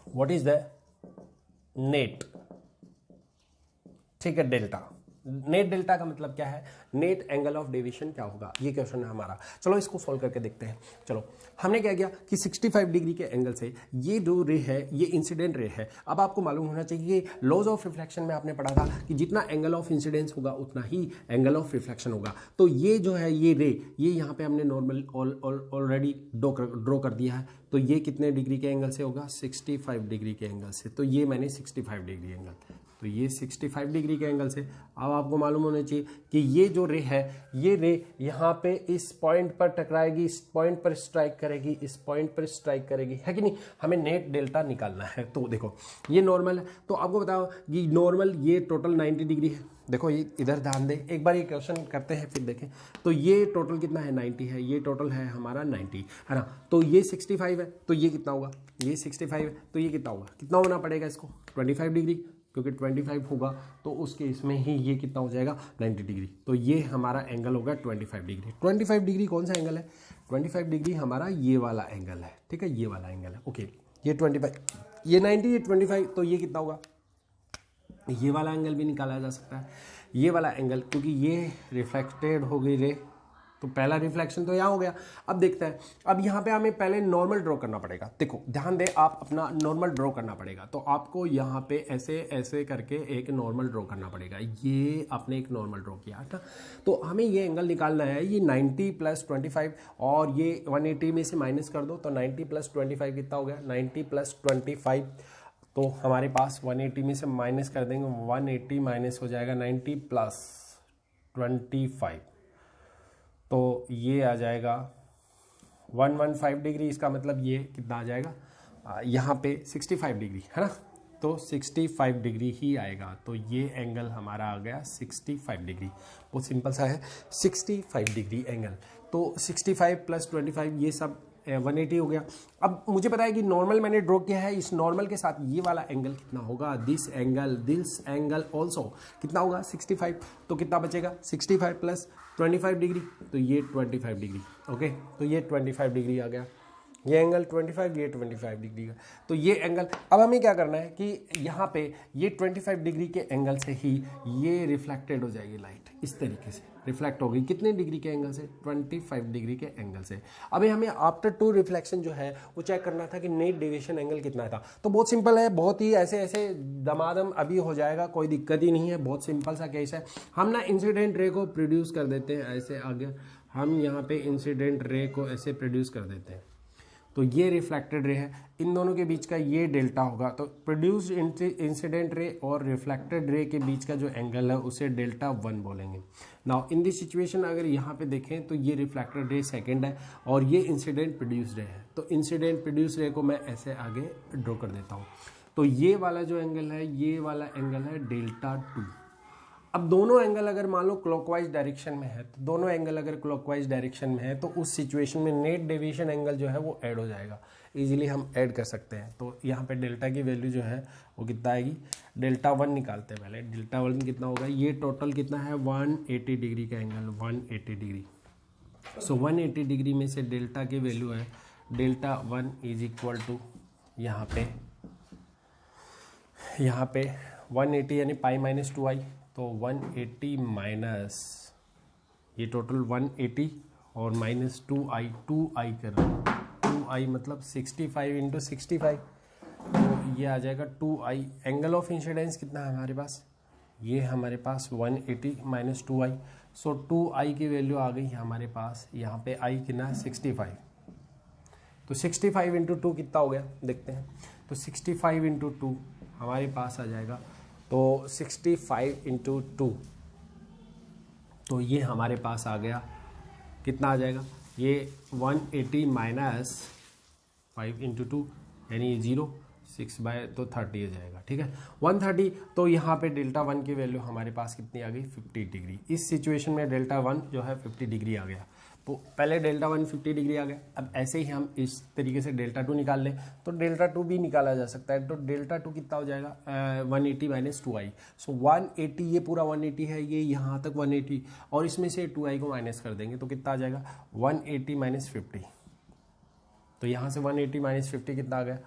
what is the net, ठीक है, डेल्टा। नेट डेल्टा का मतलब क्या है, नेट एंगल ऑफ डेविएशन क्या होगा, ये क्वेश्चन है हमारा। चलो इसको सॉल्व करके देखते हैं। चलो हमने क्या किया कि 65 डिग्री के एंगल से ये जो रे है ये इंसिडेंट रे है। अब आपको मालूम होना चाहिए कि लॉज ऑफ रिफ्लेक्शन में आपने पढ़ा था कि जितना एंगल ऑफ इंसिडेंस होगा उतना ही एंगल ऑफ रिफ्लेक्शन होगा। तो ये जो है ये रे, ये यहाँ पे हमने नॉर्मल ऑलरेडी ड्रॉ कर दिया है। तो ये कितने डिग्री के एंगल से होगा, 65 डिग्री के एंगल से। तो ये मैंने 65 डिग्री एंगल, तो ये 65 डिग्री के एंगल से। अब आपको मालूम होना चाहिए कि ये जो रे है, ये रे यहाँ पे इस पॉइंट पर टकराएगी, इस पॉइंट पर स्ट्राइक करेगी, इस पॉइंट पर स्ट्राइक करेगी, है कि नहीं। हमें नेट डेल्टा निकालना है। तो देखो ये नॉर्मल है, तो आपको बताओ कि नॉर्मल ये टोटल 90 डिग्री है। देखो ये इधर ध्यान दें, एक बार ये क्वेश्चन करते हैं फिर देखें। तो ये टोटल कितना है, 90 है, ये टोटल है हमारा 90, है ना। तो ये 65 है, तो ये कितना होगा, ये 65 है, तो ये कितना होगा, कितना होना पड़ेगा इसको, 25 डिग्री, क्योंकि 25 होगा तो उस केस में ही ये कितना हो जाएगा, 90 डिग्री। तो ये हमारा एंगल होगा 25 डिग्री। 25 डिग्री कौन सा एंगल है, 25 डिग्री हमारा ये वाला एंगल है, ठीक है, ये वाला एंगल है। ओके, ये 25, ये 90, ये 25, तो ये कितना होगा, ये वाला एंगल भी निकाला जा सकता है, ये वाला एंगल, क्योंकि ये रिफ्लेक्टेड हो गई रे, तो पहला रिफ्लेक्शन तो यहाँ हो गया। अब देखते हैं, अब यहाँ पे हमें पहले नॉर्मल ड्रॉ करना पड़ेगा। देखो ध्यान दे, आप अपना नॉर्मल ड्रॉ करना पड़ेगा। तो आपको यहाँ पे ऐसे ऐसे करके एक नॉर्मल ड्रॉ करना पड़ेगा। ये आपने एक नॉर्मल ड्रॉ किया था, तो हमें ये एंगल निकालना है। ये 90 + 25 और ये 180 में से माइनस कर दो, तो 90 + 25 कितना हो गया? 90 + 25। तो हमारे पास 180 में से माइनस कर देंगे, 180 माइनस हो जाएगा 90 + 25, तो ये आ जाएगा 115 डिग्री। इसका मतलब ये कितना आ जाएगा? यहाँ पे 65 डिग्री है ना, तो 65 डिग्री ही आएगा। तो ये एंगल हमारा आ गया 65 डिग्री। बहुत सिंपल सा है, 65 डिग्री एंगल। तो 65 + 25 ये सब 180 हो गया। अब मुझे पता है कि नॉर्मल मैंने ड्रॉ किया है, इस नॉर्मल के साथ ये वाला एंगल कितना होगा? दिस एंगल ऑल्सो कितना होगा? 65। तो कितना बचेगा? 65 + 25 डिग्री, तो ये 25 डिग्री। ओके, तो ये 25 डिग्री आ गया। ये एंगल 25, ये 25 डिग्री का। तो ये एंगल, अब हमें क्या करना है कि यहाँ पे ये 25 डिग्री के एंगल से ही ये रिफ्लेक्टेड हो जाएगी लाइट। इस तरीके से रिफ्लेक्ट होगी कितने डिग्री के एंगल से? 25 डिग्री के एंगल से। अभी हमें आफ्टर 2 रिफ्लेक्शन जो है वो चेक करना था कि नेट डेविएशन एंगल कितना था। तो बहुत सिंपल है, बहुत ही ऐसे ऐसे दमादम अभी हो जाएगा, कोई दिक्कत ही नहीं है। बहुत सिंपल सा केस है। हम ना इंसिडेंट रे को प्रोड्यूस कर देते हैं ऐसे। आगे हम यहाँ पे इंसिडेंट रे को ऐसे प्रोड्यूस कर देते हैं, तो ये रिफ्लेक्टेड रे है, इन दोनों के बीच का ये डेल्टा होगा। तो प्रोड्यूस्ड इंसिडेंट रे और रिफ्लेक्टेड रे के बीच का जो एंगल है उसे Δ1 बोलेंगे। नाउ इन दिस सिचुएशन अगर यहाँ पे देखें तो ये रिफ्लेक्टेड रे सेकंड है और ये इंसिडेंट प्रोड्यूस्ड रे है। तो इंसिडेंट प्रोड्यूस्ड रे को मैं ऐसे आगे ड्रॉ कर देता हूँ। तो ये वाला जो एंगल है, ये वाला एंगल है Δ2। अब दोनों एंगल अगर मान लो क्लॉकवाइज डायरेक्शन में है, तो दोनों एंगल अगर क्लॉकवाइज डायरेक्शन में है तो उस सिचुएशन में नेट डेविएशन एंगल जो है वो ऐड हो जाएगा। इजीली हम ऐड कर सकते हैं। तो यहाँ पे डेल्टा की वैल्यू जो है वो कितना आएगी? Δ1 निकालते हैं पहले। Δ1 कितना होगा? ये टोटल कितना है? 180 डिग्री का एंगल, 180 डिग्री। सो 180 डिग्री में से डेल्टा की वैल्यू है Δ1 = यहाँ पे 180 यानी π-2i, तो 180 माइनस ये टोटल 180 और -2i, 2i कर रहा हूँ, 2i मतलब 65 × 65, तो ये आ जाएगा 2i। एंगल ऑफ इंसिडेंस कितना है हमारे पास? ये हमारे पास 180 - 2i। सो 2i की वैल्यू आ गई हमारे पास, यहाँ पे i कितना है? 65। तो 65 × 2 कितना हो गया देखते हैं। तो 65 × 2 हमारे पास आ जाएगा, तो 65 × 2, तो ये हमारे पास आ गया कितना आ जाएगा? ये 180 माइनस 5 × 2 यानी 0, 6 तो 30 आ जाएगा। ठीक है, 130। तो यहाँ पे Δ1 की वैल्यू हमारे पास कितनी आ गई? 50 डिग्री। इस सिचुएशन में Δ1 जो है 50 डिग्री आ गया। तो पहले Δ1 50 डिग्री आ गया। अब ऐसे ही हम इस तरीके से Δ2 निकाल लें तो Δ2 भी निकाला जा सकता है। तो Δ2 कितना हो जाएगा? 180 - 2i। सो 180, ये पूरा 180 है, ये यहाँ तक 180 और इसमें से 2i को माइनस कर देंगे तो कितना आ जाएगा? 180 - 50। तो यहाँ से 180 - 50 कितना आ गया?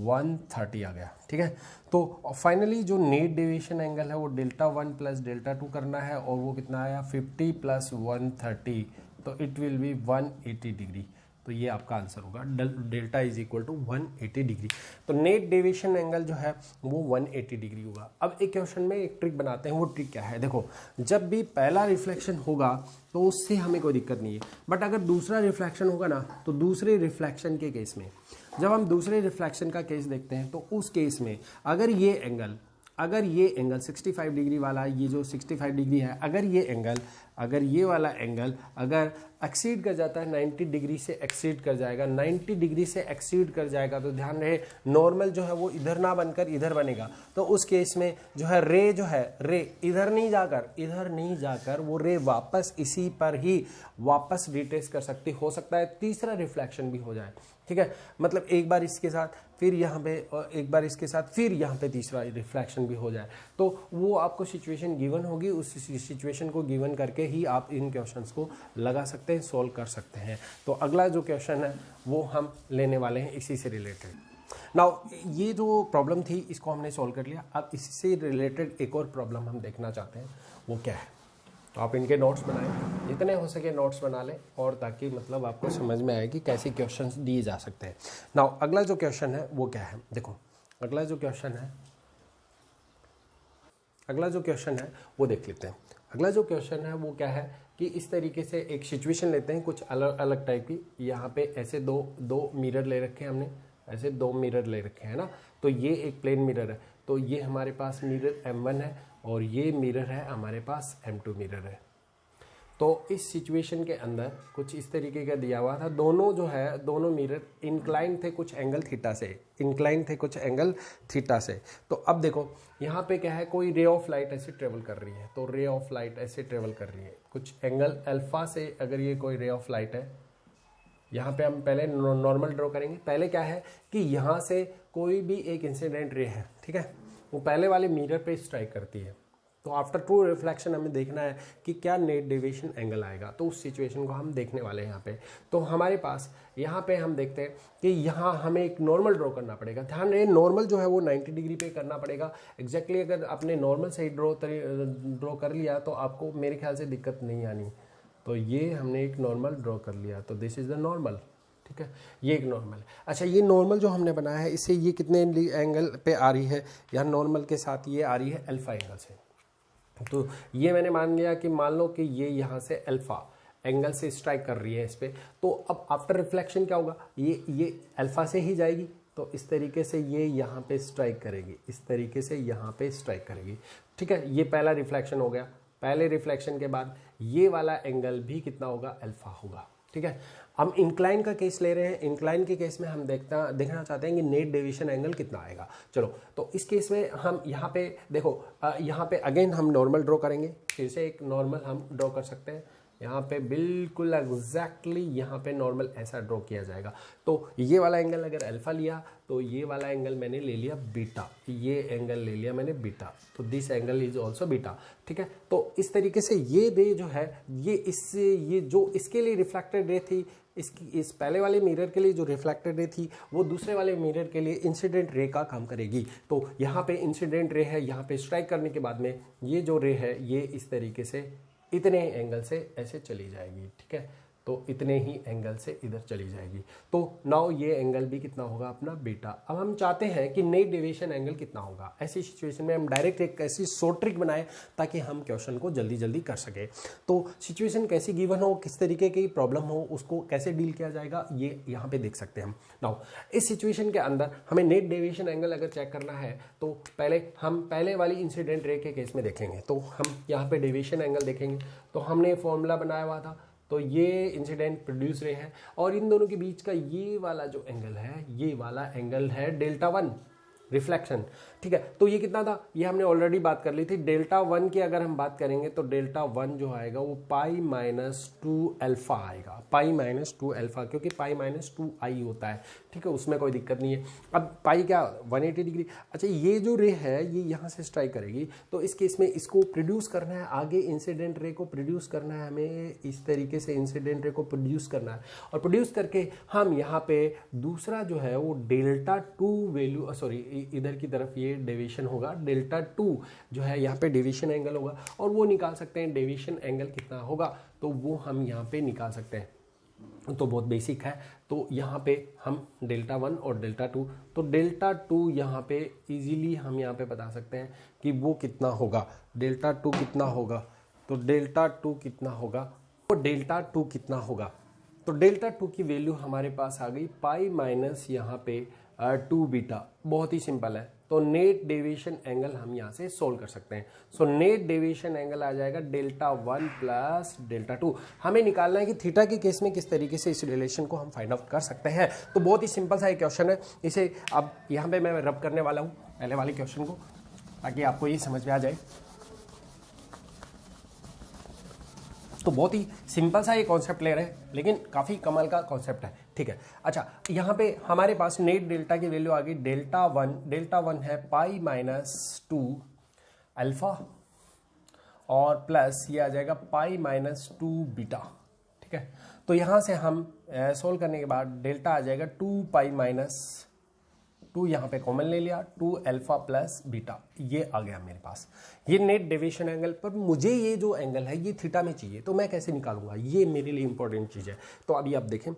130 आ गया। ठीक है, तो फाइनली जो नेट डेविएशन एंगल है वो Δ1 + Δ2 करना है और वो कितना आया? 50 + 130, तो इट विल बी 180 डिग्री। तो ये आपका आंसर होगा। Delta = 180 degree. तो नेट डेविएशन एंगल जो है वो 180 डिग्री होगा। अब एक क्वेश्चन में एक ट्रिक बनाते हैं। वो ट्रिक क्या है? देखो, जब भी पहला रिफ्लेक्शन होगा तो उससे हमें कोई दिक्कत नहीं है, बट अगर दूसरा रिफ्लेक्शन होगा ना, तो दूसरे रिफ्लेक्शन के केस में, जब हम दूसरे रिफ्लेक्शन का केस देखते हैं तो उस केस में अगर ये एंगल 65 डिग्री वाला, ये जो 65 डिग्री है, अगर ये वाला एंगल अगर एक्सीड कर जाता है 90 डिग्री से एक्सीड कर जाएगा, 90 डिग्री से एक्सीड कर जाएगा, तो ध्यान रहे नॉर्मल जो है वो इधर ना बनकर इधर बनेगा। तो उस केस में जो है रे इधर नहीं जाकर वो रे वापस इसी पर ही वापस रिट्रेस कर सकती, हो सकता है तीसरा रिफ्लेक्शन भी हो जाए। ठीक है, मतलब एक बार इसके साथ, फिर यहाँ पे, और एक बार इसके साथ, फिर यहाँ पे तीसरा रिफ्लेक्शन भी हो जाए। तो वो आपको सिचुएशन गिवन होगी, उस सिचुएशन को गिवन करके ही आप इन क्वेश्चंस को लगा सकते हैं, सोल्व कर सकते हैं। तो अगला जो क्वेश्चन है वो हम लेने वाले हैं इसी से रिलेटेड। नाउ ये जो प्रॉब्लम थी इसको हमने सॉल्व कर लिया। अब इसी से रिलेटेड एक और प्रॉब्लम हम देखना चाहते हैं, वो क्या है? तो आप इनके नोट्स बनाएं, जितने हो सके नोट्स बना लें, और ताकि मतलब आपको समझ में आए कि कैसे क्वेश्चंस दिए जा सकते हैं। नाउ अगला जो क्वेश्चन है वो क्या है, देखो अगला जो क्वेश्चन है वो देख लेते हैं। अगला जो क्वेश्चन है वो क्या है कि इस तरीके से एक सिचुएशन लेते हैं कुछ अलग अलग टाइप की। यहाँ पे ऐसे दो मिरर ले रखे हैं हमने, ऐसे 2 मिरर ले रखे हैं ना। तो ये एक प्लेन मिरर है, तो ये हमारे पास मिरर M1 है और ये मिरर है हमारे पास M2 मिरर है। तो इस सिचुएशन के अंदर कुछ इस तरीके का दिया हुआ था, दोनों मिरर इंक्लाइन थे कुछ एंगल थीटा से। तो अब देखो यहाँ पे क्या है, कोई रे ऑफ लाइट ऐसे ट्रेवल कर रही है, तो रे ऑफ लाइट ऐसे ट्रेवल कर रही है कुछ एंगल अल्फा से। अगर ये कोई रे ऑफ लाइट है, यहाँ पे हम पहले नॉर्मल ड्रॉ करेंगे। पहले क्या है कि यहाँ से कोई भी एक इंसिडेंट रे है, ठीक है, वो पहले वाले मिरर पे स्ट्राइक करती है। तो आफ्टर ट्रू रिफ्लेक्शन हमें देखना है कि क्या नेट डेविएशन एंगल आएगा, तो उस सिचुएशन को हम देखने वाले हैं यहाँ पे। तो हमारे पास यहाँ पे हम देखते हैं कि यहाँ हमें एक नॉर्मल ड्रॉ करना पड़ेगा। ध्यान रहे नॉर्मल जो है वो 90 डिग्री पे करना पड़ेगा एग्जैक्टली। अगर आपने नॉर्मल से ही ड्रॉ कर लिया तो आपको मेरे ख्याल से दिक्कत नहीं आनी। तो ये हमने एक नॉर्मल ड्रॉ कर लिया, तो दिस इज़ द नॉर्मल, ठीक है, ये एक नॉर्मल है। अच्छा, ये नॉर्मल जो हमने बनाया है इससे ये कितने एंगल पे आ रही है, यहाँ नॉर्मल के साथ ये आ रही है अल्फा एंगल से। तो ये मैंने मान लिया कि मान लो कि ये यहाँ से अल्फा एंगल से स्ट्राइक कर रही है इस पर। तो अब आफ्टर रिफ्लेक्शन क्या होगा, ये अल्फा से ही जाएगी, तो इस तरीके से ये यहाँ पे स्ट्राइक करेगी, इस तरीके से यहाँ पे स्ट्राइक करेगी, ठीक है। ये पहला रिफ्लेक्शन हो गया। पहले रिफ्लेक्शन के बाद ये वाला एंगल भी कितना होगा, अल्फा होगा, ठीक है। हम इंक्लाइन का केस ले रहे हैं। इंक्लाइन के केस में हम देखना चाहते हैं कि नेट डेविएशन एंगल कितना आएगा। चलो, तो इस केस में हम यहाँ पे देखो, यहाँ पे अगेन हम नॉर्मल ड्रॉ करेंगे। फिर से एक नॉर्मल हम ड्रॉ कर सकते हैं। यहाँ पे बिल्कुल एग्जैक्टली यहाँ पे नॉर्मल ऐसा ड्रॉ किया जाएगा। तो ये वाला एंगल अगर अल्फा लिया तो ये वाला एंगल मैंने ले लिया बीटा, ये एंगल ले लिया मैंने बीटा, तो this angle is also beta, ठीक है। तो इस तरीके से ये रे जो है ये जो इसके लिए रिफ्लेक्टेड रे थी, इस पहले वाले मिरर के लिए जो रिफ्लेक्टेड रे थी वो दूसरे वाले मिरर के लिए इंसिडेंट रे का काम करेगी। तो यहाँ पे इंसिडेंट रे है, यहाँ पे स्ट्राइक करने के बाद में ये जो रे है ये इस तरीके से इतने एंगल से ऐसे चली जाएगी, ठीक है। तो इतने ही एंगल से इधर चली जाएगी। तो नाउ ये एंगल भी कितना होगा अपना बीटा। अब हम चाहते हैं कि नेट डेविएशन एंगल कितना होगा। ऐसी सिचुएशन में हम डायरेक्ट एक ऐसी शॉर्ट ट्रिक बनाएं ताकि हम क्वेश्चन को जल्दी जल्दी कर सके। तो सिचुएशन कैसी गिवन हो, किस तरीके की प्रॉब्लम हो, उसको कैसे डील किया जाएगा ये यहाँ पे देख सकते हैं हम। नाउ इस सिचुएशन के अंदर हमें नेट डेविएशन एंगल अगर चेक करना है तो पहले हम पहले वाली इंसिडेंट रे के केस में देखेंगे। तो हम यहाँ पे डेविएशन एंगल देखेंगे। तो हमने फॉर्मूला बनाया हुआ था, तो ये इंसिडेंट प्रोड्यूस रे है और इन दोनों के बीच का ये वाला जो एंगल है, ये वाला एंगल है डेल्टा 1 रिफ्लेक्शन, ठीक है। तो ये कितना था, ये हमने ऑलरेडी बात कर ली थी। डेल्टा 1 की अगर हम बात करेंगे तो डेल्टा 1 जो आएगा वो पाई माइनस 2 अल्फा आएगा, पाई माइनस 2 अल्फा, क्योंकि पाई माइनस 2 आई होता है, ठीक है, उसमें कोई दिक्कत नहीं है। अब पाई क्या 180 डिग्री। अच्छा, ये जो रे है ये यहाँ से स्ट्राइक करेगी, तो इस केस में इसको प्रोड्यूस करना है, आगे इंसिडेंट रे को प्रोड्यूस करना है हमें, इस तरीके से इंसिडेंट रे को प्रोड्यूस करना है। और प्रोड्यूस करके हम यहाँ पे दूसरा जो है वो डेल्टा 2 वैल्यू, सॉरी इधर की तरफ ये डेविएशन होगा, डेल्टा 2 जो है यहाँ पे डेविएशन एंगल होगा और वो निकाल सकते हैं डेविएशन एंगल कितना होगा, तो वो हम यहाँ पे निकाल सकते हैं। तो बहुत बेसिक है। तो यहाँ पे हम डेल्टा 1 और डेल्टा 2, तो डेल्टा 2 यहाँ पे इजीली हम यहाँ पे बता सकते हैं कि वो कितना होगा, डेल्टा 2 कितना होगा, तो डेल्टा 2 कितना होगा, तो डेल्टा 2 कितना होगा, तो डेल्टा 2 की वैल्यू हमारे पास आ गई पाई माइनस यहाँ पे 2 बीटा। बहुत ही सिंपल है। तो नेट डेविएशन एंगल हम यहाँ से सोल्व कर सकते हैं। सो नेट डेविएशन एंगल आ जाएगा डेल्टा 1 प्लस डेल्टा 2। हमें निकालना है कि थीटा के केस में किस तरीके से इस रिलेशन को हम फाइंड आउट कर सकते हैं। तो बहुत ही सिंपल सा एक क्वेश्चन है। इसे अब यहाँ पे मैं रब करने वाला हूँ पहले वाले क्वेश्चन को, ताकि आपको ये समझ में आ जाए। तो बहुत ही सिंपल सा ये कॉन्सेप्ट ले रहे हैं, लेकिन काफ़ी कमाल का कॉन्सेप्ट है, ठीक है। अच्छा, यहाँ पे हमारे पास नेट डेल्टा की वैल्यू आ गई डेल्टा 1 है पाई माइनस 2 अल्फा और प्लस ये आ जाएगा पाई माइनस 2 बीटा, ठीक है। तो यहाँ से हम सोल्व करने के बाद डेल्टा आ जाएगा 2 पाई माइनस 2 यहाँ पे कॉमन ले लिया, 2 अल्फा प्लस बीटा, ये आ गया मेरे पास। ये नेट डेविएशन एंगल, पर मुझे ये जो एंगल है ये थीटा में चाहिए, तो मैं कैसे निकालूंगा, ये मेरे लिए इंपॉर्टेंट चीज़ है। तो अभी आप देखें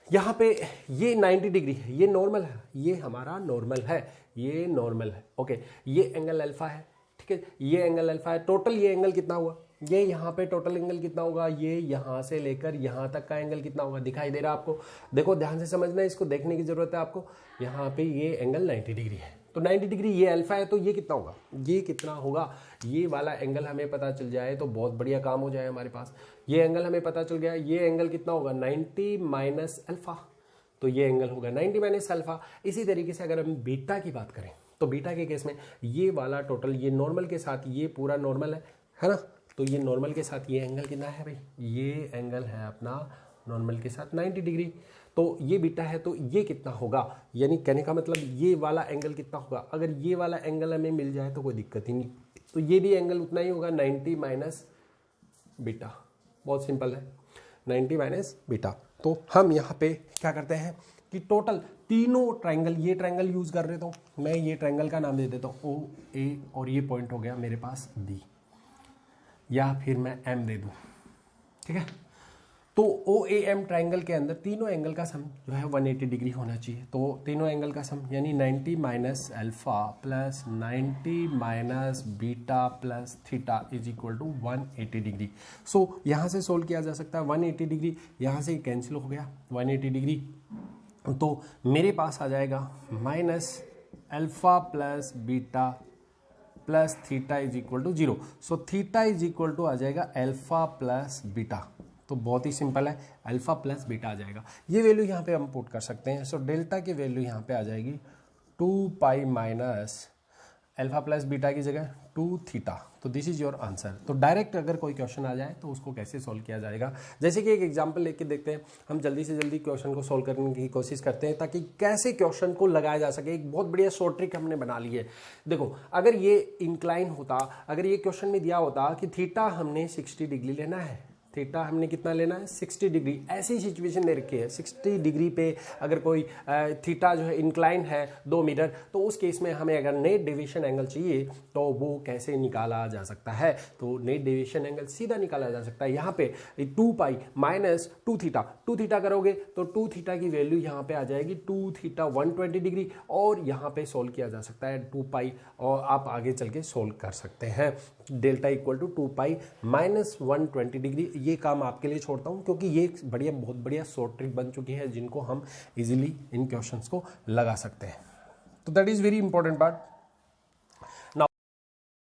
यहाँ पे ये 90 डिग्री है, ये नॉर्मल है, ये हमारा नॉर्मल है, ये नॉर्मल है, ओके। ये एंगल अल्फा है, ठीक है, ये एंगल अल्फा है। टोटल ये एंगल कितना हुआ, ये यहाँ पे टोटल एंगल कितना होगा, ये यहाँ से लेकर यहाँ तक का एंगल कितना होगा, दिखाई दे रहा है आपको। देखो ध्यान से समझना है, इसको देखने की जरूरत है आपको। यहाँ पे ये एंगल 90 डिग्री है, तो 90 डिग्री ये अल्फा है, तो ये कितना होगा, ये कितना होगा, ये वाला एंगल हमें पता चल जाए तो बहुत बढ़िया काम हो जाए हमारे पास। ये एंगल हमें पता चल गया, ये एंगल कितना होगा 90 माइनस अल्फा, तो ये एंगल होगा 90 माइनस अल्फा। इसी तरीके से अगर हम बीटा की बात करें तो बीटा के केस में ये वाला टोटल, ये नॉर्मल के साथ ये पूरा नॉर्मल है ना, तो ये नॉर्मल के साथ ये एंगल कितना है भाई, ये एंगल है अपना नॉर्मल के साथ 90 डिग्री। तो ये बीटा है, तो ये कितना होगा, यानी कहने का मतलब ये वाला एंगल कितना होगा। अगर ये वाला एंगल हमें मिल जाए तो कोई दिक्कत ही नहीं, तो ये भी एंगल उतना ही होगा 90 माइनस बीटा। बहुत सिंपल है, 90 माइनस बीटा। तो हम यहाँ पे क्या करते हैं कि टोटल तीनों ट्रायंगल, ये ट्रायंगल यूज कर रहे, तो मैं ये ट्रायंगल का नाम दे देता हूँ ओ ए, और ये पॉइंट हो गया मेरे पास डी, या फिर मैं एम दे दूँ, ठीक है। तो ओ ए एम ट्राइंगल के अंदर तीनों एंगल का सम जो है 180 डिग्री होना चाहिए। तो तीनों एंगल का सम यानी 90 minus alpha plus 90 minus beta plus theta is equal to 180 degree. So यहाँ से सोल्व किया जा सकता है 180 डिग्री, यहाँ से कैंसिल हो गया 180 डिग्री, तो मेरे पास आ जाएगा minus alpha plus beta plus theta is equal to 0। So theta is equal to आ जाएगा अल्फा प्लस बीटा। तो बहुत ही सिंपल है, अल्फा प्लस बीटा आ जाएगा। ये वैल्यू यहाँ पे हम पुट कर सकते हैं। सो डेल्टा की वैल्यू यहाँ पे आ जाएगी 2 pi minus alpha plus beta की जगह 2 थीटा। तो दिस इज योर आंसर। तो डायरेक्ट अगर कोई क्वेश्चन आ जाए तो उसको कैसे सॉल्व किया जाएगा, जैसे कि एक एग्जांपल लेके देखते हैं। हम जल्दी से जल्दी क्वेश्चन को सॉल्व करने की कोशिश करते हैं ताकि कैसे क्वेश्चन को लगाया जा सके। एक बहुत बढ़िया शॉर्ट ट्रिक हमने बना ली है। देखो, अगर ये इंक्लाइन होता, अगर ये क्वेश्चन में दिया होता कि थीटा हमने 60 डिग्री लेना है, थीटा हमने कितना लेना है 60 डिग्री, ऐसी सिचुएशन दे रखी है 60 डिग्री पे अगर कोई थीटा जो है इंक्लाइन है 2 मीटर, तो उस केस में हमें अगर नेट डेविएशन एंगल चाहिए तो वो कैसे निकाला जा सकता है। तो नेट डेविएशन एंगल सीधा निकाला जा सकता है यहाँ पे 2 पाई माइनस 2 थीटा। 2 थीटा करोगे तो 2 थीटा की वैल्यू यहाँ पे आ जाएगी 2 थीटा 120 डिग्री, और यहाँ पे सोल्व किया जा सकता है 2 पाई, और आप आगे चल के सोल्व कर सकते हैं। Delta equal to 2 pi minus 120 degree. ये काम आपके लिए छोड़ता हूँ क्योंकि ये बढ़िया, बहुत बढ़िया शॉर्ट ट्रिक बन चुकी है जिनको हम इजीली इन क्वेश्चंस को लगा सकते हैं। तो that is very important part.